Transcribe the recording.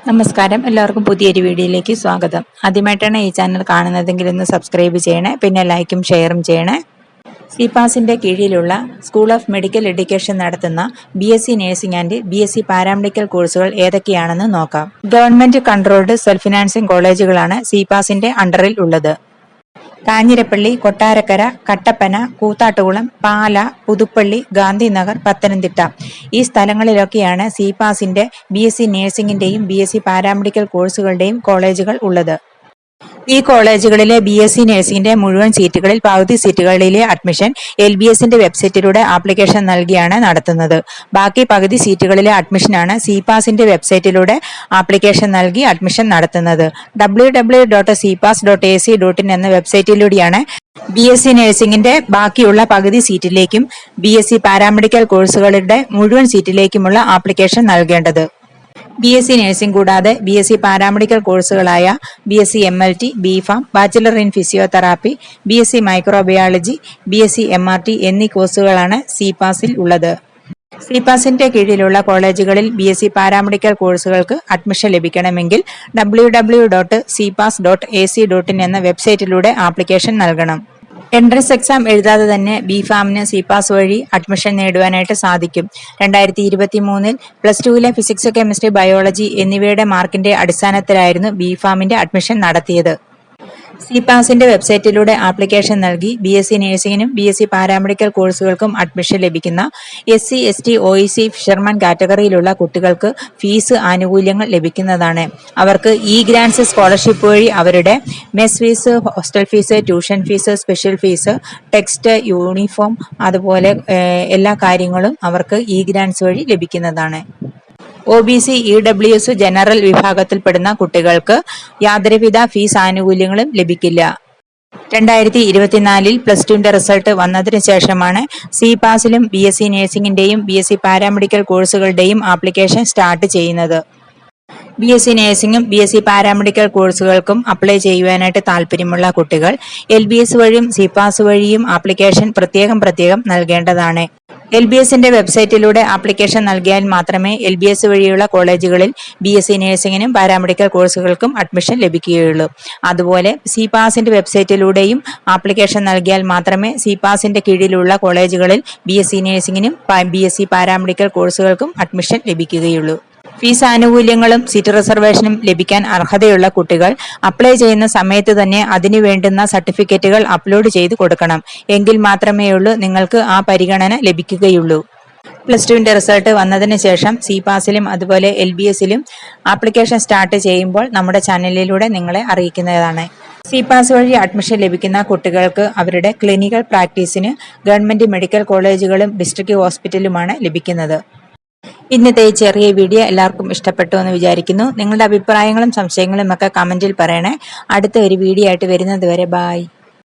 നമസ്കാരം, എല്ലാവർക്കും പുതിയൊരു വീഡിയോയിലേക്ക് സ്വാഗതം. ആദ്യമായിട്ടാണ് ഈ ചാനൽ കാണുന്നതെങ്കിൽ ഒന്ന് സബ്സ്ക്രൈബ് ചെയ്യണേ, പിന്നെ ലൈക്കും ഷെയറും ചെയ്യണേ. സിപാസിന്റെ കീഴിലുള്ള സ്കൂൾ ഓഫ് മെഡിക്കൽ എഡ്യൂക്കേഷൻ നടത്തുന്ന BSc nursing and BSc paramedical കോഴ്സുകൾ ഏതൊക്കെയാണെന്ന് നോക്കാം. ഗവൺമെന്റ് കൺട്രോൾഡ് സെൽഫ് ഫിനാൻസിംഗ് കോളേജുകളാണ് സിപാസിന്റെ അണ്ടറിൽ ഉള്ളത്. കാഞ്ഞിരപ്പള്ളി, കൊട്ടാരക്കര, കട്ടപ്പന, കൂത്താട്ടുകുളം, പാല, പുതുപ്പള്ളി, ഗാന്ധിനഗർ, പത്തനംതിട്ട ഈ സ്ഥലങ്ങളിലൊക്കെയാണ് സിപാസിന്റെ BSc നഴ്സിംഗിന്റെയും BSc പാരാമെഡിക്കൽ കോഴ്സുകളുടെയും കോളേജുകൾ ഉള്ളത്. ഈ കോളേജുകളിലെ BSc നഴ്സിംഗിന്റെ മുഴുവൻ സീറ്റുകളിൽ പകുതി സീറ്റുകളിലെ അഡ്മിഷൻ LBSന്റെ വെബ്സൈറ്റിലൂടെ ആപ്ലിക്കേഷൻ നൽകിയാണ് നടത്തുന്നത്. ബാക്കി പകുതി സീറ്റുകളിലെ അഡ്മിഷനാണ് സിപാസിന്റെ വെബ്സൈറ്റിലൂടെ ആപ്ലിക്കേഷൻ നൽകി അഡ്മിഷൻ നടത്തുന്നത്. www.cpas.ac.in എന്ന വെബ്സൈറ്റിലൂടെയാണ് BSc നഴ്സിംഗിന്റെ ബാക്കിയുള്ള പകുതി സീറ്റിലേക്കും BSc പാരാമെഡിക്കൽ കോഴ്സുകളുടെ മുഴുവൻ സീറ്റിലേക്കുമുള്ള ആപ്ലിക്കേഷൻ നൽകേണ്ടത്. BSc നഴ്സിംഗ് കൂടാതെ BSc പാരാമെഡിക്കൽ കോഴ്സുകളായ BSc MLT, BPharm, bachelor in physiotherapy, BSc microbiology, BSc MRT എന്നീ കോഴ്സുകളാണ് സിപാസിൽ ഉള്ളത്. സിപാസിന്റെ കീഴിലുള്ള കോളേജുകളിൽ BSc പാരാമെഡിക്കൽ കോഴ്സുകൾക്ക് അഡ്മിഷൻ ലഭിക്കണമെങ്കിൽ www.cpas.ac.in എന്ന വെബ്സൈറ്റിലൂടെ ആപ്ലിക്കേഷൻ നൽകണം. എൻട്രൻസ് എക്സാം എഴുതാതെ തന്നെ BPharmന് സിപാസ് വഴി അഡ്മിഷൻ നേടുവാനായിട്ട് സാധിക്കും. 2023 +2 ഫിസിക്സ്, കെമിസ്ട്രി, ബയോളജി എന്നിവയുടെ മാർക്കിന്റെ അടിസ്ഥാനത്തിലായിരുന്നു BPharmന്റെ അഡ്മിഷൻ നടത്തിയത്. സിപാസിന്റെ വെബ്സൈറ്റിലൂടെ ആപ്ലിക്കേഷൻ നൽകി BSc നഴ്സിംഗിനും BSc പാരാമെഡിക്കൽ കോഴ്സുകൾക്കും അഡ്മിഷൻ ലഭിക്കുന്ന SC, ST, OEC, ഫിഷർമാൻ കാറ്റഗറിയിലുള്ള കുട്ടികൾക്ക് ഫീസ് ആനുകൂല്യങ്ങൾ ലഭിക്കുന്നതാണ്. അവർക്ക് ഗ്രാൻസ് സ്കോളർഷിപ്പ് വഴി അവരുടെ mess fees, hostel fees, tuition fees, special fees, text, uniform അതുപോലെ എല്ലാ കാര്യങ്ങളും അവർക്ക് ഗ്രാൻസ് വഴി ലഭിക്കുന്നതാണ്. OBC, EWS ജനറൽ വിഭാഗത്തിൽപ്പെടുന്ന കുട്ടികൾക്ക് യാതൊരുവിധ ഫീസ് ആനുകൂല്യങ്ങളും ലഭിക്കില്ല. 2024 +2ന്റെ റിസൾട്ട് വന്നതിന് ശേഷമാണ് സിപാസിലും BSc നഴ്സിംഗിന്റെയും BSc പാരാമെഡിക്കൽ കോഴ്സുകളുടെയും ആപ്ലിക്കേഷൻ സ്റ്റാർട്ട് ചെയ്യുന്നത്. BSc നഴ്സിംഗും BSc പാരാമെഡിക്കൽ കോഴ്സുകൾക്കും അപ്ലൈ ചെയ്യുവാനായിട്ട് താല്പര്യമുള്ള കുട്ടികൾ LBS വഴിയും സിപാസ് വഴിയും ആപ്ലിക്കേഷൻ പ്രത്യേകം നൽകേണ്ടതാണ്. LBSന്റെ വെബ്സൈറ്റിലൂടെ ആപ്ലിക്കേഷൻ നൽകിയാൽ മാത്രമേ LBS വഴിയുള്ള കോളേജുകളിൽ BSc നഴ്സിംഗിനും പാരാമെഡിക്കൽ കോഴ്സുകൾക്കും അഡ്മിഷൻ ലഭിക്കുകയുള്ളൂ. അതുപോലെ സിപാസിന്റെ വെബ്സൈറ്റിലൂടെയും ആപ്ലിക്കേഷൻ നൽകിയാൽ മാത്രമേ സിപാസിന്റെ കീഴിലുള്ള കോളേജുകളിൽ BSc നഴ്സിംഗിനും BSc പാരാമെഡിക്കൽ കോഴ്സുകൾക്കും അഡ്മിഷൻ ലഭിക്കുകയുള്ളൂ. ഫീസ് ആനുകൂല്യങ്ങളും സീറ്റ് റിസർവേഷനും ലഭിക്കാൻ അർഹതയുള്ള കുട്ടികൾ അപ്ലൈ ചെയ്യുന്ന സമയത്ത് തന്നെ അതിനു വേണ്ടുന്ന സർട്ടിഫിക്കറ്റുകൾ അപ്ലോഡ് ചെയ്ത് കൊടുക്കണം. എങ്കിൽ മാത്രമേ നിങ്ങൾക്ക് ആ പരിഗണന ലഭിക്കുകയുള്ളൂ. +2ന്റെ റിസൾട്ട് വന്നതിന് ശേഷം സിപാസിലും അതുപോലെ LBSലും ആപ്ലിക്കേഷൻ സ്റ്റാർട്ട് ചെയ്യുമ്പോൾ നമ്മുടെ ചാനലിലൂടെ നിങ്ങളെ അറിയിക്കുന്നതാണ്. സിപാസ് വഴി അഡ്മിഷൻ ലഭിക്കുന്ന കുട്ടികൾക്ക് അവരുടെ ക്ലിനിക്കൽ പ്രാക്ടീസിന് ഗവൺമെന്റ് മെഡിക്കൽ കോളേജുകളും ഡിസ്ട്രിക്ട് ഹോസ്പിറ്റലുമാണ് ലഭിക്കുന്നത്. ഇന്നത്തെ ഈ ചെറിയ വീഡിയോ എല്ലാവർക്കും ഇഷ്ടപ്പെട്ടു എന്ന് വിചാരിക്കുന്നു. നിങ്ങളുടെ അഭിപ്രായങ്ങളും സംശയങ്ങളും ഒക്കെ കമന്റിൽ പറയണേ. അടുത്ത ഒരു വീഡിയോ ആയിട്ട് വരുന്നത് വരെ ബൈ.